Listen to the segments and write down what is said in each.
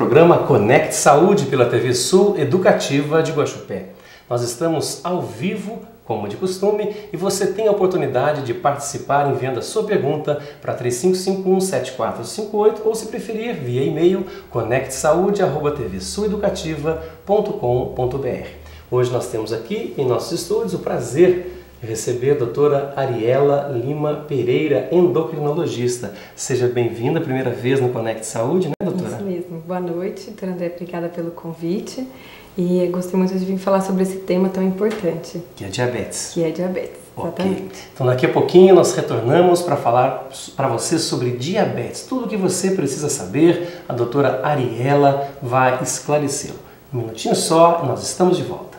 programa Conecte Saúde pela TV Sul Educativa de Guaxupé. Nós estamos ao vivo, como de costume, e você tem a oportunidade de participar enviando a sua pergunta para 3551-7458 ou, se preferir, via e-mail conectesaude@tvsuleducativa.com.br. Hoje nós temos aqui em nossos estúdios o prazer de receber a doutora Ariela Lima Pereira, endocrinologista. Seja bem-vinda, primeira vez no Conecte Saúde, né, doutora? Isso mesmo. Boa noite, doutora André, obrigada pelo convite. E gostei muito de vir falar sobre esse tema tão importante. Que é diabetes. Que é diabetes, exatamente. Okay. Então daqui a pouquinho nós retornamos para falar para você sobre diabetes. Tudo o que você precisa saber, a doutora Ariela vai esclarecê-lo. Um minutinho só e nós estamos de volta.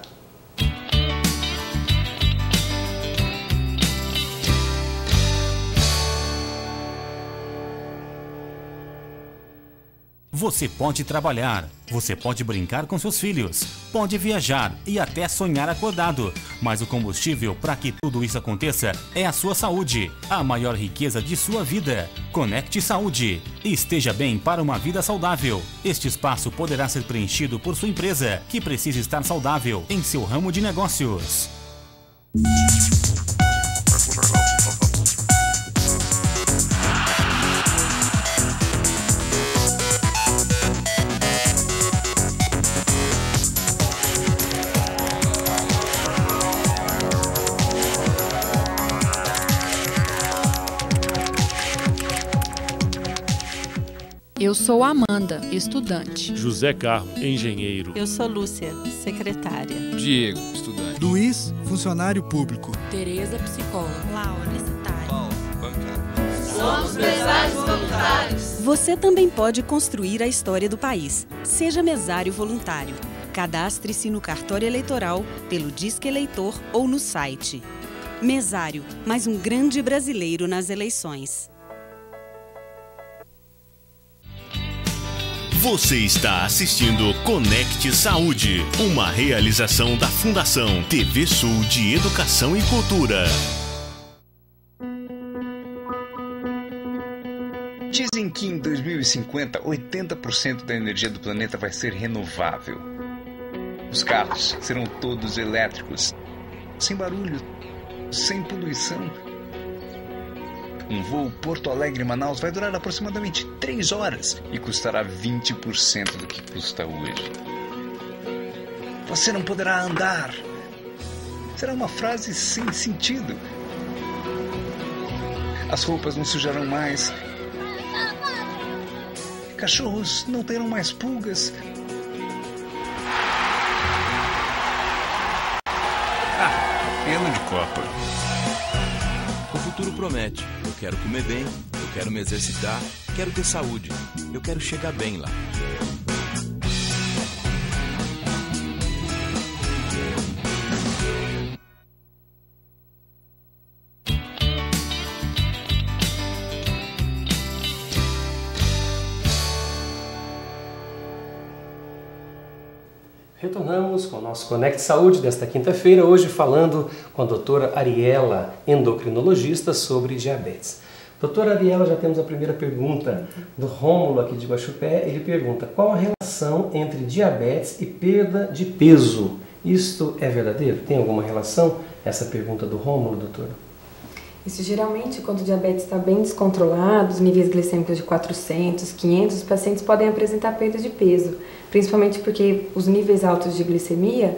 Você pode trabalhar, você pode brincar com seus filhos, pode viajar e até sonhar acordado. Mas o combustível para que tudo isso aconteça é a sua saúde, a maior riqueza de sua vida. Conecte Saúde. Esteja bem para uma vida saudável. Este espaço poderá ser preenchido por sua empresa, que precisa estar saudável em seu ramo de negócios. Eu sou Amanda, estudante. José Carlos, engenheiro. Eu sou Lúcia, secretária. Diego, estudante. Luiz, funcionário público. Tereza, psicóloga. Laura, universitária. Paulo, bancário. Somos mesários voluntários. Você também pode construir a história do país. Seja mesário voluntário. Cadastre-se no cartório eleitoral, pelo Disque Eleitor ou no site. Mesário, mais um grande brasileiro nas eleições. Você está assistindo Conecte Saúde, uma realização da Fundação TV Sul de Educação e Cultura. Dizem que em 2050, 80% da energia do planeta vai ser renovável. Os carros serão todos elétricos, sem barulho, sem poluição. Um voo Porto Alegre-Manaus vai durar aproximadamente 3 horas e custará 20% do que custa hoje. Você não poderá andar. Será uma frase sem sentido. As roupas não sujarão mais. Cachorros não terão mais pulgas. Ano de Copa. O futuro promete. Eu quero comer bem, eu quero me exercitar, quero ter saúde, eu quero chegar bem lá. Retornamos com o nosso Conecte Saúde desta quinta-feira, hoje falando com a doutora Ariela, endocrinologista, sobre diabetes. Doutora Ariela, já temos a primeira pergunta do Rômulo aqui de Guaxupé. Ele pergunta: qual a relação entre diabetes e perda de peso? Isto é verdadeiro? Tem alguma relação? Essa pergunta do Rômulo, doutora? Isso geralmente, quando o diabetes está bem descontrolado, os níveis glicêmicos de 400, 500, os pacientes podem apresentar perda de peso, principalmente porque os níveis altos de glicemia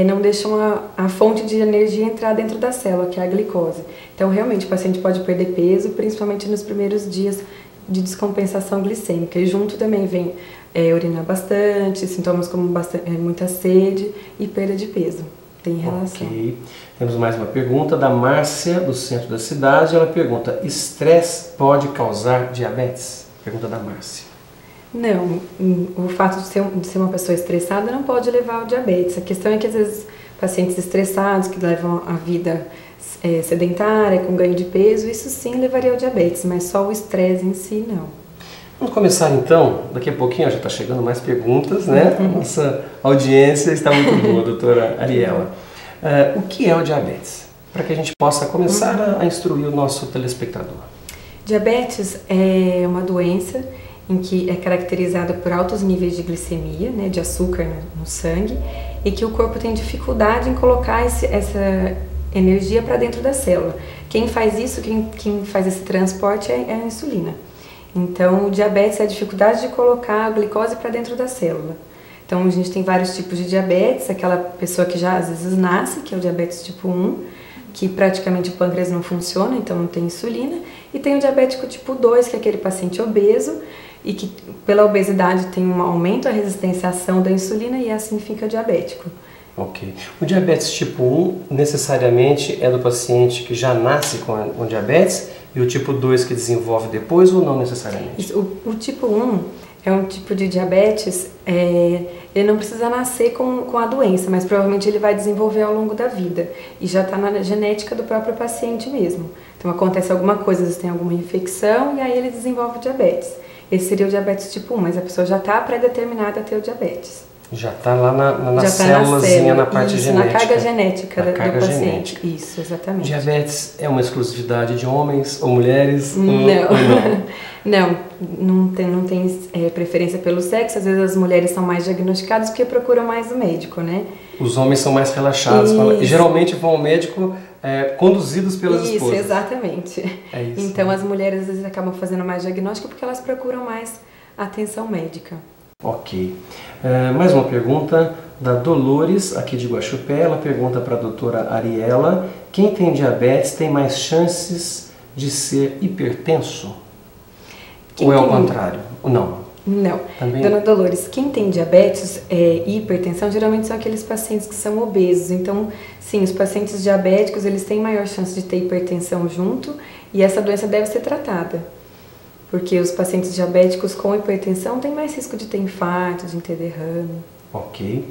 não deixam a fonte de energia entrar dentro da célula, que é a glicose. Então, realmente, o paciente pode perder peso, principalmente nos primeiros dias de descompensação glicêmica. E junto também vem urinar bastante, sintomas como muita sede e perda de peso. Tem relação. Ok. Temos mais uma pergunta da Márcia, do centro da cidade. Ela pergunta: estresse pode causar diabetes? Pergunta da Márcia. Não, o fato de ser uma pessoa estressada não pode levar ao diabetes. A questão é que às vezes pacientes estressados que levam a vida sedentária, com ganho de peso, isso sim levaria ao diabetes, mas só o estresse em si não. Vamos começar então, daqui a pouquinho já está chegando mais perguntas, né? Nossa audiência está muito boa, doutora Ariela. O que é o diabetes? Para que a gente possa começar a instruir o nosso telespectador. Diabetes é uma doença em que é caracterizada por altos níveis de glicemia, né, de açúcar no sangue, e que o corpo tem dificuldade em colocar essa energia para dentro da célula. Quem faz isso, quem faz esse transporte é a insulina. Então, o diabetes é a dificuldade de colocar a glicose para dentro da célula. Então, a gente tem vários tipos de diabetes, aquela pessoa que já às vezes nasce, que é o diabetes tipo 1, que praticamente o pâncreas não funciona, então não tem insulina, e tem o diabético tipo 2, que é aquele paciente obeso, e que pela obesidade tem um aumento da resistência à ação da insulina e assim fica diabético. Ok. O diabetes tipo 1 necessariamente é do paciente que já nasce com diabetes e o tipo 2 que desenvolve depois ou não necessariamente? O tipo 1 é um tipo de diabetes, ele não precisa nascer com a doença, mas provavelmente ele vai desenvolver ao longo da vida e já está na genética do próprio paciente mesmo. Então acontece alguma coisa, às vezes tem alguma infecção e aí ele desenvolve diabetes. Esse seria o diabetes tipo 1, mas a pessoa já está pré-determinada a ter o diabetes. Já está lá na célulazinha, na parte genética. Na carga genética do paciente. Genética. Isso, exatamente. Diabetes é uma exclusividade de homens ou mulheres? Não tem preferência pelo sexo. Às vezes as mulheres são mais diagnosticadas porque procuram mais o médico, né? Os homens são mais relaxados. E geralmente vão ao médico conduzidos pelas esposas. Isso, exatamente. É isso, então as mulheres às vezes acabam fazendo mais diagnóstico porque elas procuram mais atenção médica. Ok. Mais uma pergunta da Dolores, aqui de Guaxupé. Ela pergunta para a doutora Ariela: quem tem diabetes tem mais chances de ser hipertenso? Ou é ao contrário? Não. Não. Também... Dona Dolores, quem tem diabetes e hipertensão geralmente são aqueles pacientes que são obesos. Então, sim, os pacientes diabéticos eles têm maior chance de ter hipertensão junto e essa doença deve ser tratada. Porque os pacientes diabéticos com hipertensão têm mais risco de ter infarto, de ter derrame. Ok.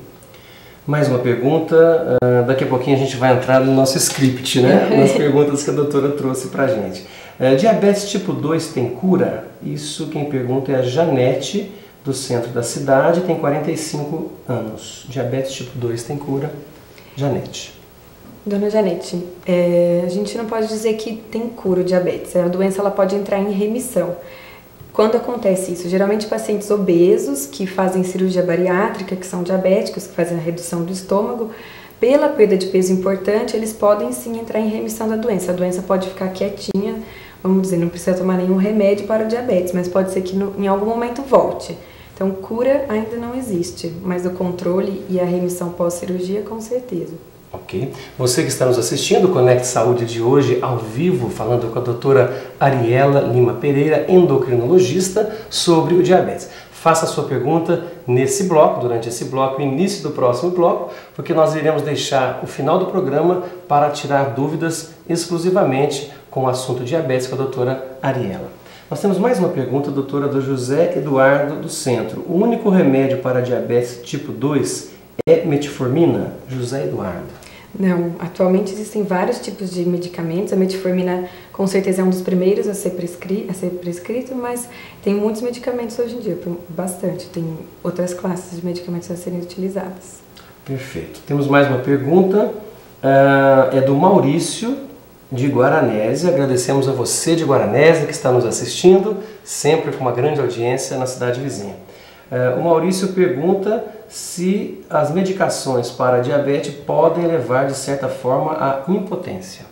Mais uma pergunta. Daqui a pouquinho a gente vai entrar no nosso script, né? Nas perguntas que a doutora trouxe pra gente. Diabetes tipo 2 tem cura? Isso quem pergunta é a Janete, do centro da cidade, tem 45 anos. Diabetes tipo 2 tem cura? Janete. Dona Janete, a gente não pode dizer que tem cura o diabetes. A doença ela pode entrar em remissão. Quando acontece isso? Geralmente pacientes obesos que fazem cirurgia bariátrica, que são diabéticos, que fazem a redução do estômago, pela perda de peso importante, eles podem sim entrar em remissão da doença. A doença pode ficar quietinha, vamos dizer, não precisa tomar nenhum remédio para o diabetes, mas pode ser que em algum momento volte. Então, cura ainda não existe, mas o controle e a remissão pós-cirurgia, com certeza. Ok. Você que está nos assistindo, o Conecte Saúde de hoje, ao vivo, falando com a doutora Ariela Lima Pereira, endocrinologista, sobre o diabetes. Faça a sua pergunta nesse bloco, durante esse bloco, início do próximo bloco, porque nós iremos deixar o final do programa para tirar dúvidas exclusivamente com o assunto diabetes com a doutora Ariela. Nós temos mais uma pergunta, doutora, do José Eduardo do Centro. O único remédio para diabetes tipo 2 é metformina? José Eduardo. Não, atualmente existem vários tipos de medicamentos. A metformina com certeza é um dos primeiros a ser prescrito, mas tem muitos medicamentos hoje em dia, bastante. Tem outras classes de medicamentos a serem utilizadas. Perfeito. Temos mais uma pergunta, é do Maurício, de Guaranésia. Agradecemos a você de Guaranésia que está nos assistindo, sempre com uma grande audiência na cidade vizinha. O Maurício pergunta se as medicações para diabetes podem levar, de certa forma, à impotência.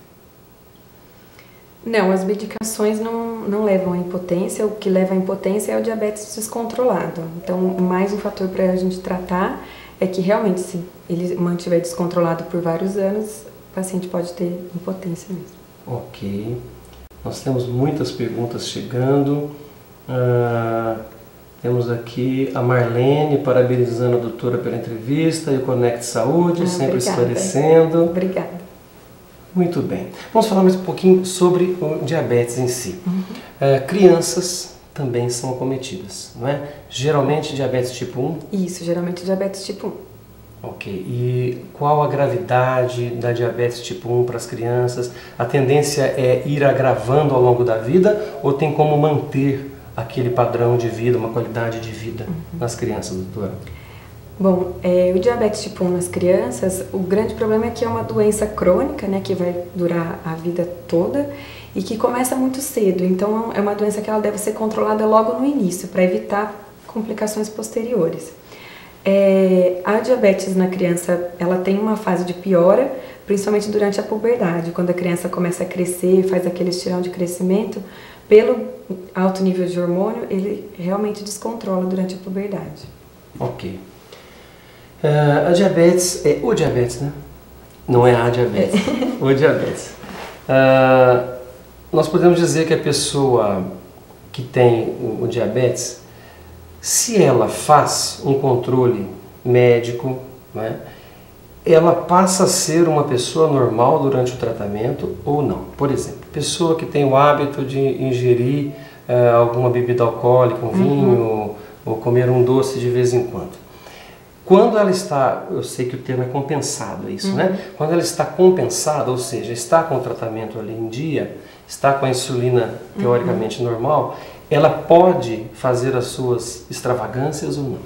Não, as medicações não levam à impotência. O que leva à impotência é o diabetes descontrolado. Então, mais um fator para a gente tratar é que realmente, se ele mantiver descontrolado por vários anos, o paciente pode ter impotência mesmo. Ok. Nós temos muitas perguntas chegando. Temos aqui a Marlene parabenizando a doutora pela entrevista e o Conecte Saúde, sempre esclarecendo. Obrigada. Muito bem. Vamos falar mais um pouquinho sobre o diabetes em si. Crianças também são acometidas, não é? Geralmente diabetes tipo 1? Isso, geralmente diabetes tipo 1. Ok. E qual a gravidade da diabetes tipo 1 para as crianças? A tendência é ir agravando ao longo da vida ou tem como manter aquele padrão de vida, uma qualidade de vida nas crianças, doutora? Bom, o diabetes tipo 1 nas crianças, o grande problema é que é uma doença crônica, né, que vai durar a vida toda e que começa muito cedo. Então, é uma doença que ela deve ser controlada logo no início, para evitar complicações posteriores. A diabetes na criança, ela tem uma fase de piora, principalmente durante a puberdade, quando a criança começa a crescer, faz aquele estirão de crescimento, pelo alto nível de hormônio, ele realmente descontrola durante a puberdade. Ok. A diabetes é o diabetes, né? Não é a diabetes, o diabetes. Nós podemos dizer que a pessoa que tem o diabetes, se ela faz um controle médico, né, ela passa a ser uma pessoa normal durante o tratamento ou não. Por exemplo, pessoa que tem o hábito de ingerir alguma bebida alcoólica, um vinho, ou comer um doce de vez em quando. Quando ela está, eu sei que o termo é compensado, é isso, né? Quando ela está compensada, ou seja, está com o tratamento ali em dia, está com a insulina teoricamente normal, ela pode fazer as suas extravagâncias ou não?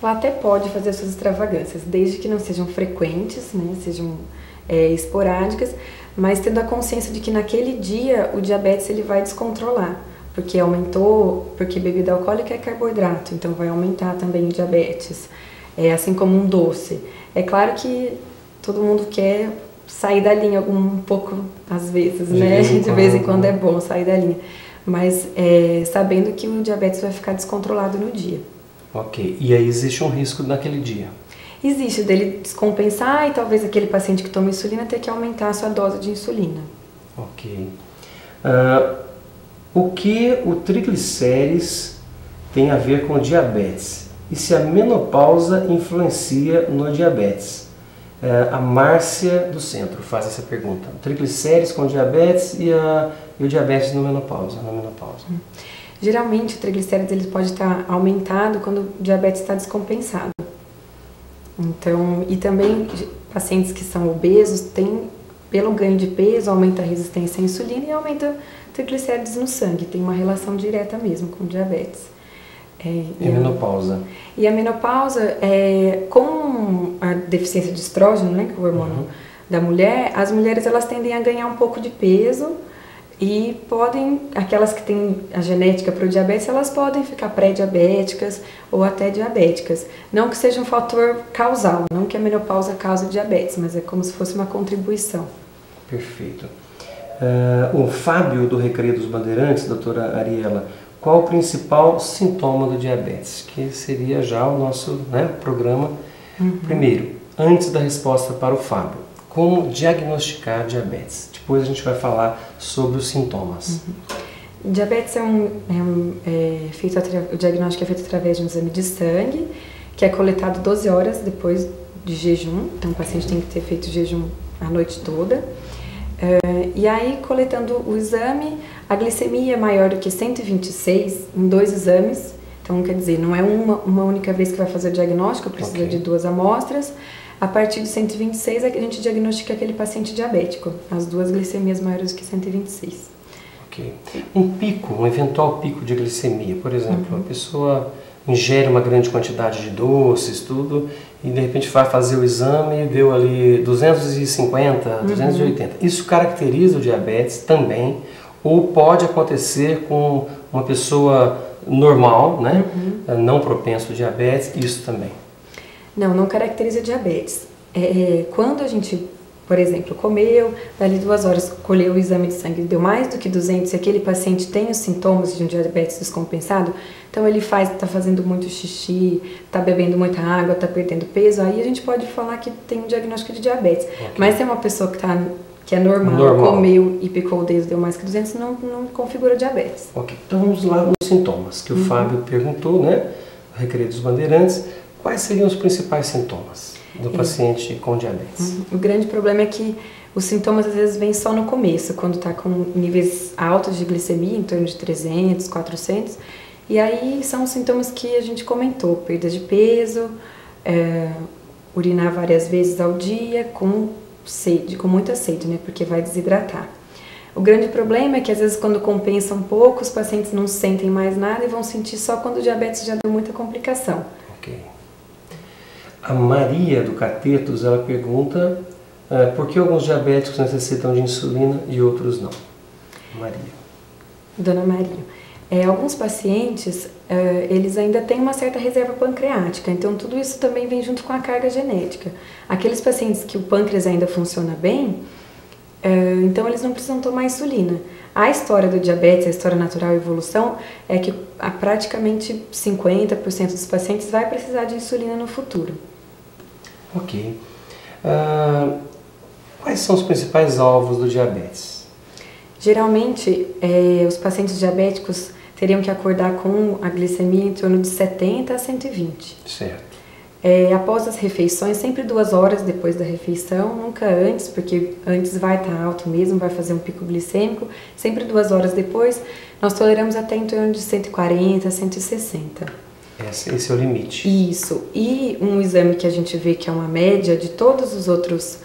Ela até pode fazer as suas extravagâncias, desde que não sejam frequentes, né? Sejam esporádicas, mas tendo a consciência de que naquele dia o diabetes ele vai descontrolar, porque aumentou, porque bebida alcoólica é carboidrato, então vai aumentar também o diabetes, assim como um doce. É claro que todo mundo quer sair da linha um pouco às vezes, né? De vez em quando é bom sair da linha, mas sabendo que o diabetes vai ficar descontrolado no dia. Ok, e aí existe um risco naquele dia? Existe, dele descompensar e talvez aquele paciente que toma insulina ter que aumentar a sua dose de insulina. Ok. O que o triglicérides tem a ver com diabetes? E se a menopausa influencia no diabetes? A Márcia do Centro faz essa pergunta. Triglicérides com diabetes e o diabetes na menopausa. Geralmente o triglicérides ele pode estar aumentado quando o diabetes está descompensado. Então, e também pacientes que são obesos têm, pelo ganho de peso, aumenta a resistência à insulina e aumenta triglicérides no sangue. Tem uma relação direta mesmo com o diabetes. E a menopausa? E a menopausa, com a deficiência de estrógeno, né, que é o hormônio da mulher, as mulheres elas tendem a ganhar um pouco de peso e podem, aquelas que têm a genética para o diabetes, elas podem ficar pré-diabéticas ou até diabéticas. Não que seja um fator causal, não que a menopausa cause diabetes, mas é como se fosse uma contribuição. Perfeito. O Fábio do Recreio dos Bandeirantes, doutora Ariela, qual o principal sintoma do diabetes? Que seria já o nosso programa. Primeiro, antes da resposta para o Fábio, como diagnosticar diabetes? Depois a gente vai falar sobre os sintomas. Diabetes o diagnóstico é feito através de um exame de sangue, que é coletado 12 horas depois de jejum, então o paciente tem que ter feito jejum a noite toda. E aí, coletando o exame, a glicemia é maior do que 126 em 2 exames, então quer dizer, não é uma única vez que vai fazer o diagnóstico, precisa de 2 amostras. A partir de 126 é que a gente diagnostica aquele paciente diabético, as 2 glicemias maiores do que 126. Ok. Um eventual pico de glicemia, por exemplo, a pessoa ingere uma grande quantidade de doces, tudo, e de repente vai fazer o exame e deu ali 250, 280. Isso caracteriza o diabetes também, ou pode acontecer com uma pessoa normal, né? Não propensa ao diabetes, isso também. Não caracteriza diabetes. Quando a gente, por exemplo, comeu, dali 2 horas colheu o exame de sangue, deu mais do que 200 e aquele paciente tem os sintomas de um diabetes descompensado, então ele está fazendo muito xixi, está bebendo muita água, está perdendo peso, aí a gente pode falar que tem um diagnóstico de diabetes. Mas se é uma pessoa que é normal, comeu e picou o dedo, deu mais que 200, não configura diabetes. Ok, então vamos lá nos sintomas que o Fábio perguntou, né? Recreio dos Bandeirantes. Quais seriam os principais sintomas do paciente com diabetes? O grande problema é que os sintomas às vezes vêm só no começo, quando está com níveis altos de glicemia, em torno de 300, 400, e aí são os sintomas que a gente comentou, perda de peso, urinar várias vezes ao dia, com sede, com muita sede, né, porque vai desidratar. O grande problema é que às vezes quando compensa um pouco, os pacientes não sentem mais nada e vão sentir só quando o diabetes já deu muita complicação. Ok. A Maria do Catetos, ela pergunta por que alguns diabéticos necessitam de insulina e outros não. Maria. Dona Maria, alguns pacientes, eles ainda têm uma certa reserva pancreática, então tudo isso também vem junto com a carga genética. Aqueles pacientes que o pâncreas ainda funciona bem, então eles não precisam tomar insulina. A história do diabetes, a história natural e evolução, é que praticamente 50% dos pacientes vai precisar de insulina no futuro. Ok. Quais são os principais alvos do diabetes? Geralmente, os pacientes diabéticos teriam que acordar com a glicemia em torno de 70 a 120. Certo. Após as refeições, sempre 2 horas depois da refeição, nunca antes, porque antes vai estar alto mesmo, vai fazer um pico glicêmico. Sempre 2 horas depois, nós toleramos até em torno de 140 a 160. Esse é o limite. Isso. E um exame que a gente vê que é uma média de todos os outros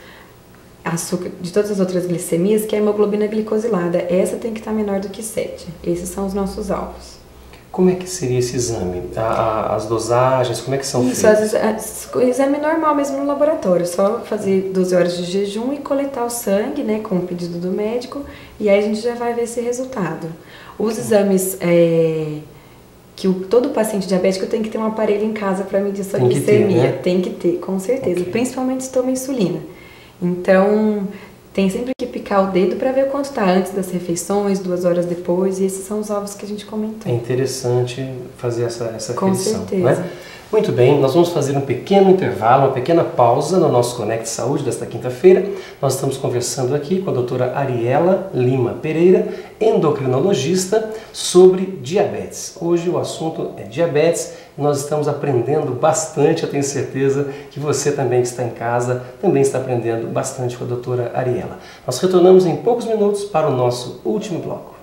de todas as outras glicemias, que é a hemoglobina glicosilada. Essa tem que estar menor do que 7. Esses são os nossos alvos. Como é que seria esse exame? As dosagens, como é que são feitas? O exame normal mesmo no laboratório, só fazer 12 horas de jejum e coletar o sangue, né, com o pedido do médico, e aí a gente já vai ver esse resultado. Os exames que todo paciente diabético tem que ter um aparelho em casa para medir sua glicemia. Né? Tem que ter, com certeza, principalmente se toma insulina. Então, tem sempre que picar o dedo para ver o quanto está antes das refeições, 2 horas depois, e esses são os alvos que a gente comentou. É interessante fazer essa com aferição. Certeza. Né? Muito bem, nós vamos fazer um pequeno intervalo, uma pequena pausa no nosso Conecte Saúde desta quinta-feira. Nós estamos conversando aqui com a doutora Ariela Lima Pereira, endocrinologista, sobre diabetes. Hoje o assunto é diabetes. Nós estamos aprendendo bastante, eu tenho certeza que você também que está em casa também está aprendendo bastante com a doutora Ariela. Nós retornamos em poucos minutos para o nosso último bloco.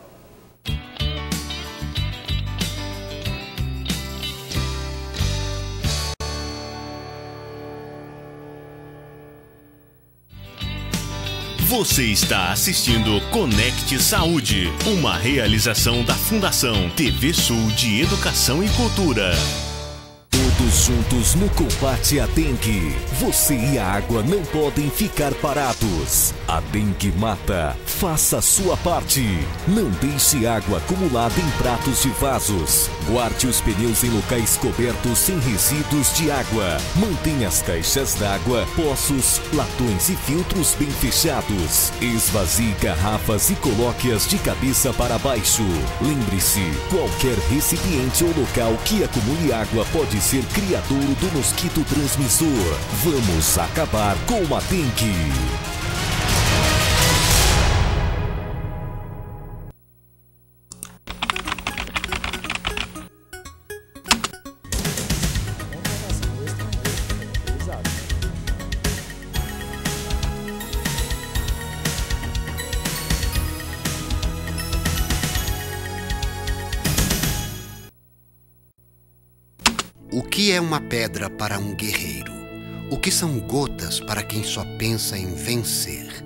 Você está assistindo Conecte Saúde, uma realização da Fundação TV Sul de Educação e Cultura. Todos juntos no combate à dengue. Você e a água não podem ficar parados. A dengue mata. Faça a sua parte. Não deixe água acumulada em pratos e vasos. Guarde os pneus em locais cobertos sem resíduos de água. Mantenha as caixas d'água, poços, latões e filtros bem fechados. Esvazie garrafas e coloque-as de cabeça para baixo. Lembre-se, qualquer recipiente ou local que acumule água pode ser criadouro do mosquito transmissor. Vamos acabar com a dengue. O que é uma pedra para um guerreiro? O que são gotas para quem só pensa em vencer?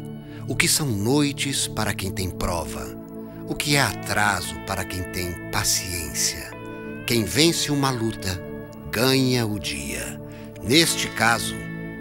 O que são noites para quem tem prova? O que é atraso para quem tem paciência? Quem vence uma luta, ganha o dia. Neste caso,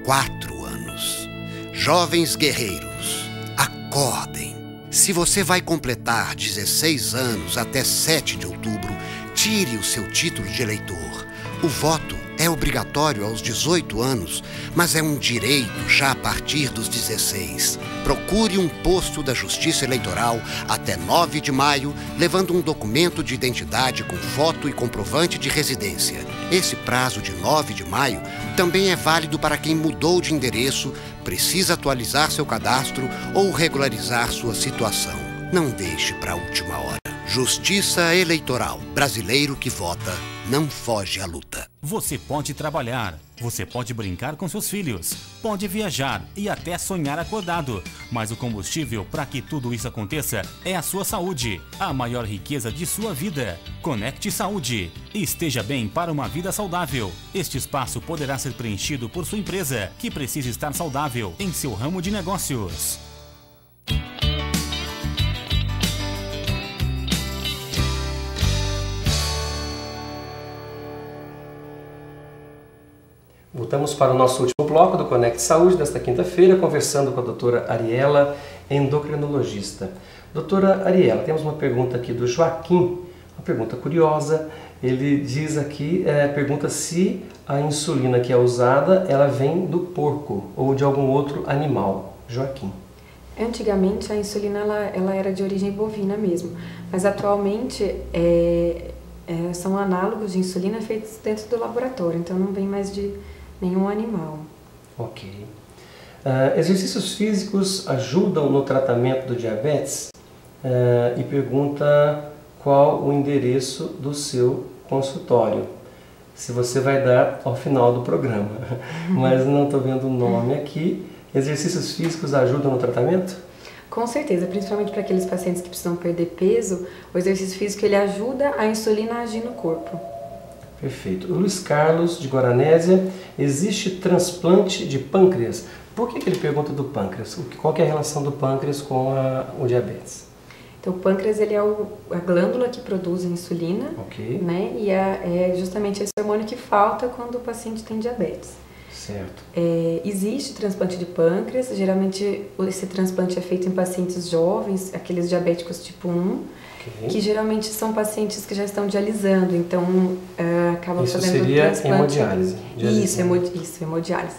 4 anos. Jovens guerreiros, acordem! Se você vai completar 16 anos até 7 de outubro, tire o seu título de eleitor. O voto é obrigatório aos 18 anos, mas é um direito já a partir dos 16. Procure um posto da Justiça Eleitoral até 9 de maio, levando um documento de identidade com foto e comprovante de residência. Esse prazo de 9 de maio também é válido para quem mudou de endereço, precisa atualizar seu cadastro ou regularizar sua situação. Não deixe para a última hora. Justiça Eleitoral. Brasileiro que vota não foge à luta. Você pode trabalhar, você pode brincar com seus filhos, pode viajar e até sonhar acordado. Mas o combustível para que tudo isso aconteça é a sua saúde, a maior riqueza de sua vida. Conecte Saúde. Esteja bem para uma vida saudável. Este espaço poderá ser preenchido por sua empresa, que precisa estar saudável em seu ramo de negócios. Voltamos para o nosso último bloco do Conecte Saúde desta quinta-feira, conversando com a doutora Ariela, endocrinologista. Doutora Ariela, temos uma pergunta aqui do Joaquim, uma pergunta curiosa. Ele diz aqui, pergunta se a insulina que é usada, ela vem do porco ou de algum outro animal. Joaquim. Antigamente a insulina ela era de origem bovina mesmo, mas atualmente são análogos de insulina feitos dentro do laboratório, então não vem mais de nenhum animal. Ok. Exercícios físicos ajudam no tratamento do diabetes? E pergunta qual o endereço do seu consultório. Se você vai dar ao final do programa, mas não estou vendo o nome aqui. Exercícios físicos ajudam no tratamento? Com certeza, principalmente para aqueles pacientes que precisam perder peso, o exercício físico ele ajuda a insulina a agir no corpo. Perfeito. O Luiz Carlos, de Guaranésia, existe transplante de pâncreas? Por que ele pergunta do pâncreas? Qual que é a relação do pâncreas com o diabetes? Então, o pâncreas ele é a glândula que produz a insulina, né? E é justamente esse hormônio que falta quando o paciente tem diabetes. Certo. Existe transplante de pâncreas, geralmente esse transplante é feito em pacientes jovens, aqueles diabéticos tipo 1, que geralmente são pacientes que já estão dialisando, então acabam fazendo seria transplante. Hemodiálise. Isso, hemodiálise.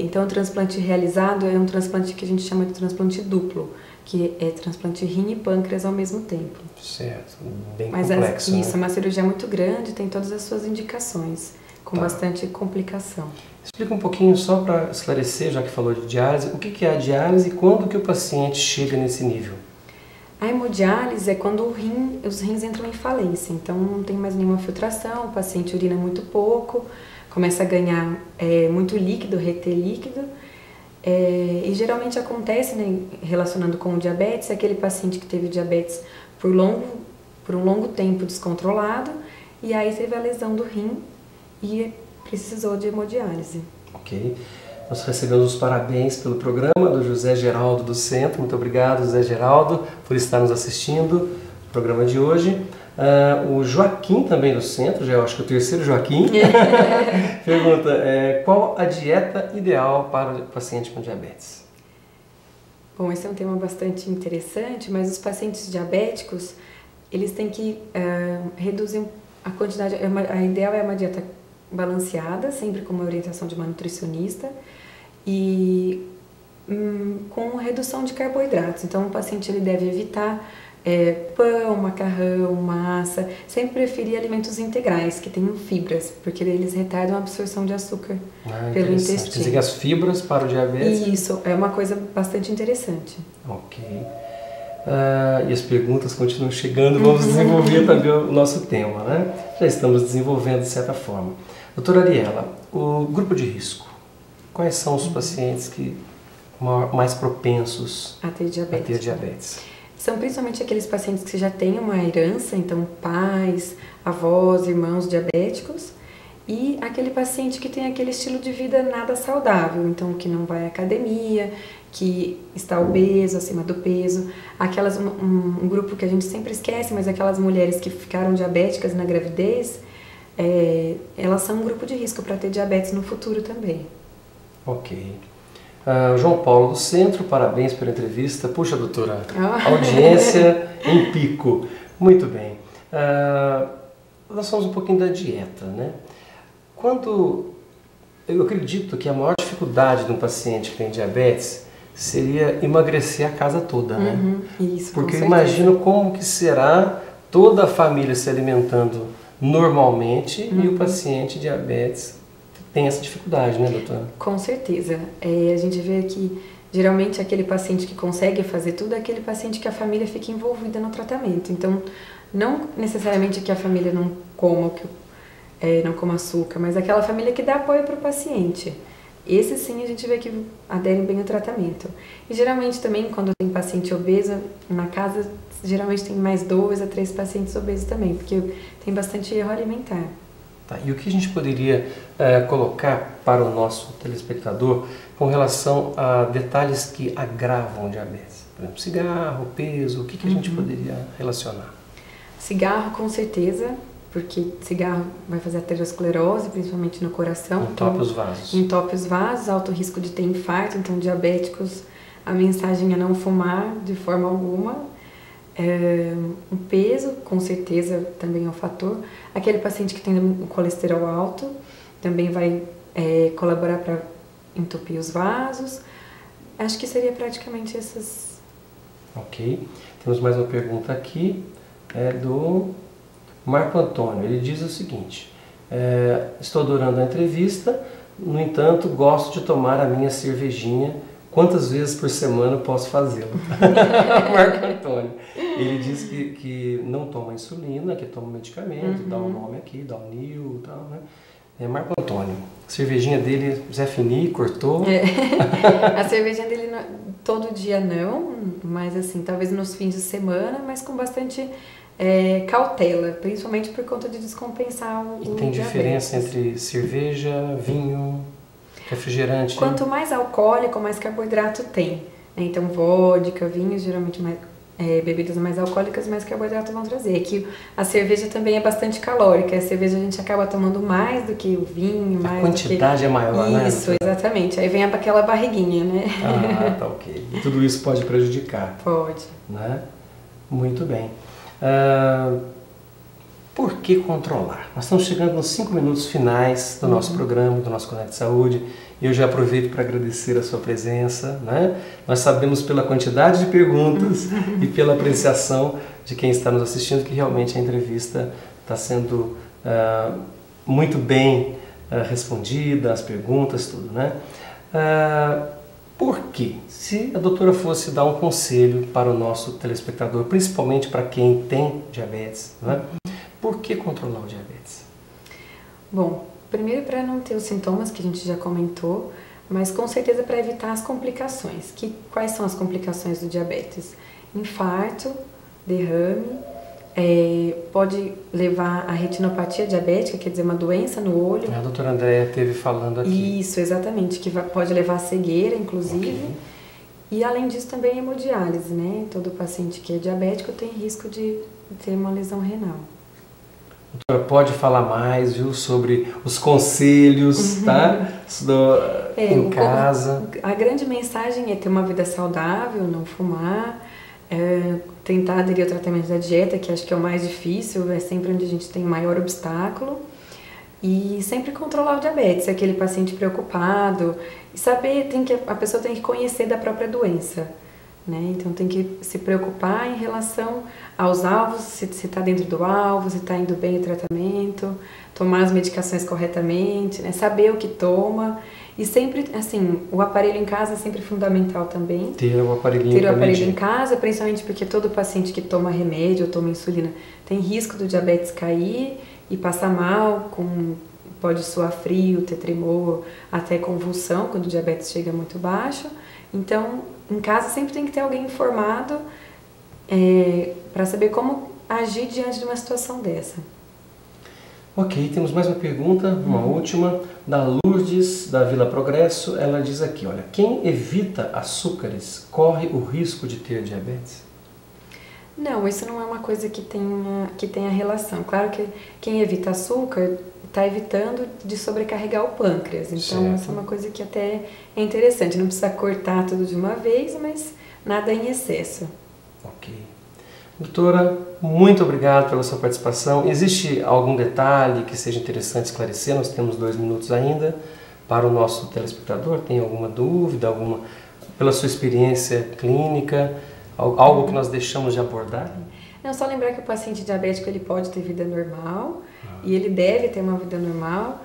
Então o transplante realizado é um transplante que a gente chama de transplante duplo, que é transplante rim e pâncreas ao mesmo tempo. Certo, bem complexo. Isso, é uma cirurgia muito grande, tem todas as suas indicações, com bastante complicação. Explica um pouquinho só para esclarecer, já que falou de diálise, o que é a diálise e quando que o paciente chega nesse nível? A hemodiálise é quando os rins entram em falência, então não tem mais nenhuma filtração, o paciente urina muito pouco, começa a ganhar muito líquido, reter líquido, e geralmente acontece, né, relacionando com o diabetes, aquele paciente que teve diabetes por um longo tempo descontrolado, e aí teve a lesão do rim e precisou de hemodiálise. Ok. Nós recebemos os parabéns pelo programa do José Geraldo do Centro. Muito obrigado, José Geraldo, por estar nos assistindo no programa de hoje. O Joaquim também do Centro, já acho que é o terceiro Joaquim, pergunta, qual a dieta ideal para o paciente com diabetes? Bom, esse é um tema bastante interessante, mas os pacientes diabéticos, eles têm que reduzir a quantidade, a ideal é uma dieta balanceada, sempre com uma orientação de uma nutricionista e com redução de carboidratos. Então o paciente ele deve evitar pão, macarrão, massa, sempre preferir alimentos integrais que tenham fibras, porque eles retardam a absorção de açúcar pelo intestino. Quer dizer que as fibras para o diabetes? Isso, é uma coisa bastante interessante. Ok. E as perguntas continuam chegando, vamos desenvolver também o nosso tema, né? Já estamos desenvolvendo de certa forma. Doutora Ariela, o grupo de risco, quais são os pacientes que mais propensos a ter diabetes? São principalmente aqueles pacientes que já têm uma herança, então pais, avós, irmãos diabéticos, e aquele paciente que tem aquele estilo de vida nada saudável, então que não vai à academia, que está obeso, acima do peso, um grupo que a gente sempre esquece, mas aquelas mulheres que ficaram diabéticas na gravidez, elas são um grupo de risco para ter diabetes no futuro também. Ok. João Paulo do Centro, parabéns pela entrevista. Puxa, doutora, audiência em pico. Muito bem. Nós falamos um pouquinho da dieta, né? Eu acredito que a maior dificuldade de um paciente que tem diabetes seria emagrecer a casa toda, né? Isso, porque eu imagino como que será toda a família se alimentando normalmente e o paciente diabetes tem essa dificuldade, né, doutora? Com certeza. A gente vê que geralmente aquele paciente que consegue fazer tudo é aquele paciente que a família fica envolvida no tratamento. Então, não necessariamente que a família não coma açúcar, mas aquela família que dá apoio para o paciente. Esse sim a gente vê que aderem bem ao tratamento. E geralmente também quando tem paciente obeso na casa, geralmente tem mais 2 a 3 pacientes obesos também, porque tem bastante erro alimentar. Tá, e o que a gente poderia colocar para o nosso telespectador com relação a detalhes que agravam o diabetes? Por exemplo, cigarro, peso, o que a gente poderia relacionar? Cigarro, com certeza, porque cigarro vai fazer aterosclerose, principalmente no coração. Entope os vasos. Entope os vasos, alto risco de ter infarto, então diabéticos, a mensagem é não fumar de forma alguma. O peso, com certeza, também é um fator. Aquele paciente que tem um colesterol alto, também vai colaborar para entupir os vasos. Acho que seria praticamente essas. Ok. Temos mais uma pergunta aqui, do Marco Antônio. Ele diz o seguinte: estou adorando a entrevista, no entanto, gosto de tomar a minha cervejinha. Quantas vezes por semana posso fazê-lo? Marco Antônio. Ele diz que não toma insulina, que toma medicamento, dá um nome aqui, dá um Nil e tal, né? Marco Antônio, a cervejinha dele, Zé Fini, cortou? A cervejinha dele todo dia não, mas assim, talvez nos fins de semana, mas com bastante cautela, principalmente por conta de descompensar o E tem diferença entre cerveja, vinho, refrigerante? Quanto mais alcoólico, mais carboidrato tem. Então, vodka, vinhos, geralmente bebidas mais alcoólicas, mais carboidrato vão trazer. Que a cerveja também é bastante calórica. A cerveja a gente acaba tomando mais do que o vinho, mais. A quantidade é maior, né? Isso, exatamente. Aí vem aquela barriguinha, né? Ah, tá ok. E tudo isso pode prejudicar. Pode. Né? Muito bem. Por que controlar? Nós estamos chegando nos 5 minutos finais do nosso programa, do nosso Conecte Saúde, e eu já aproveito para agradecer a sua presença, né? Nós sabemos pela quantidade de perguntas e pela apreciação de quem está nos assistindo que realmente a entrevista está sendo muito bem respondida, as perguntas, tudo, né? Por quê? Se a doutora fosse dar um conselho para o nosso telespectador, principalmente para quem tem diabetes, né? Por que controlar o diabetes? Bom, primeiro para não ter os sintomas que a gente já comentou, mas com certeza para evitar as complicações. Quais são as complicações do diabetes? Infarto, derrame, pode levar a retinopatia diabética, quer dizer, uma doença no olho. A doutora Andréia esteve falando aqui. Isso, exatamente, que pode levar a cegueira, inclusive. Okay. E além disso também hemodiálise, né? Todo paciente que é diabético tem risco de ter uma lesão renal. Doutora, pode falar mais, viu, sobre os conselhos, tá? Em casa. A grande mensagem é ter uma vida saudável, não fumar, tentar aderir ao tratamento da dieta, que acho que é o mais difícil, é sempre onde a gente tem o maior obstáculo. E sempre controlar o diabetes, aquele paciente preocupado, e saber, a pessoa tem que conhecer da própria doença. Né? Então tem que se preocupar em relação aos alvos, se está dentro do alvo, se está indo bem o tratamento, tomar as medicações corretamente, né? Saber o que toma e sempre, assim, o aparelho em casa é sempre fundamental também. Ter o aparelho em casa, principalmente porque todo paciente que toma remédio ou toma insulina tem risco do diabetes cair e passar mal, pode suar frio, ter tremor, até convulsão quando o diabetes chega muito baixo. Então, em casa sempre tem que ter alguém informado para saber como agir diante de uma situação dessa. Ok, temos mais uma pergunta, uma última, da Lourdes, da Vila Progresso. Ela diz aqui, olha, quem evita açúcares corre o risco de ter diabetes? Não, isso não é uma coisa que tenha relação. Claro que quem evita açúcar está evitando de sobrecarregar o pâncreas. Então, essa é uma coisa que até é interessante. Não precisa cortar tudo de uma vez, mas nada em excesso. Ok. Doutora, muito obrigado pela sua participação. Existe algum detalhe que seja interessante esclarecer? Nós temos 2 minutos ainda para o nosso telespectador. Tem alguma dúvida, pela sua experiência clínica, algo que nós deixamos de abordar? Não, só lembrar que o paciente diabético ele pode ter vida normal e ele deve ter uma vida normal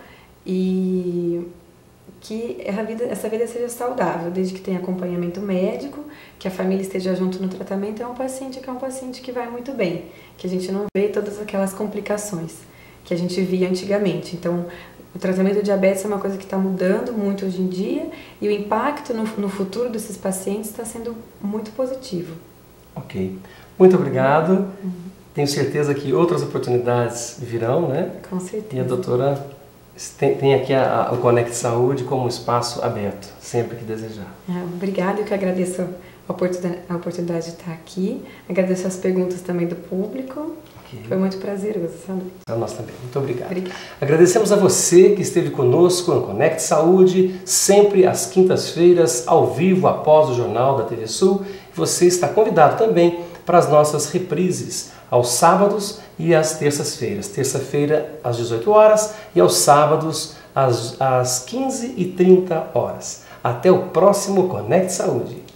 e que essa vida seja saudável, desde que tenha acompanhamento médico, que a família esteja junto no tratamento. É um paciente que vai muito bem, que a gente não vê todas aquelas complicações que a gente via antigamente. Então, o tratamento do diabetes é uma coisa que está mudando muito hoje em dia e o impacto no futuro desses pacientes está sendo muito positivo. Ok. Muito obrigado. Tenho certeza que outras oportunidades virão, né? Com certeza. E a doutora tem aqui o Conecte Saúde como um espaço aberto, sempre que desejar. Obrigada, eu que agradeço a oportunidade de estar aqui. Agradeço as perguntas também do público. Okay. Foi muito prazeroso essa noite. A nós também. Muito obrigado. Obrigada. Agradecemos a você que esteve conosco no Conecte Saúde, sempre às quintas-feiras, ao vivo, após o Jornal da TV Sul. Você está convidado também para as nossas reprises, aos sábados e às terças-feiras. Terça-feira, às 18 horas e aos sábados, às 15h30. Até o próximo Conecte Saúde.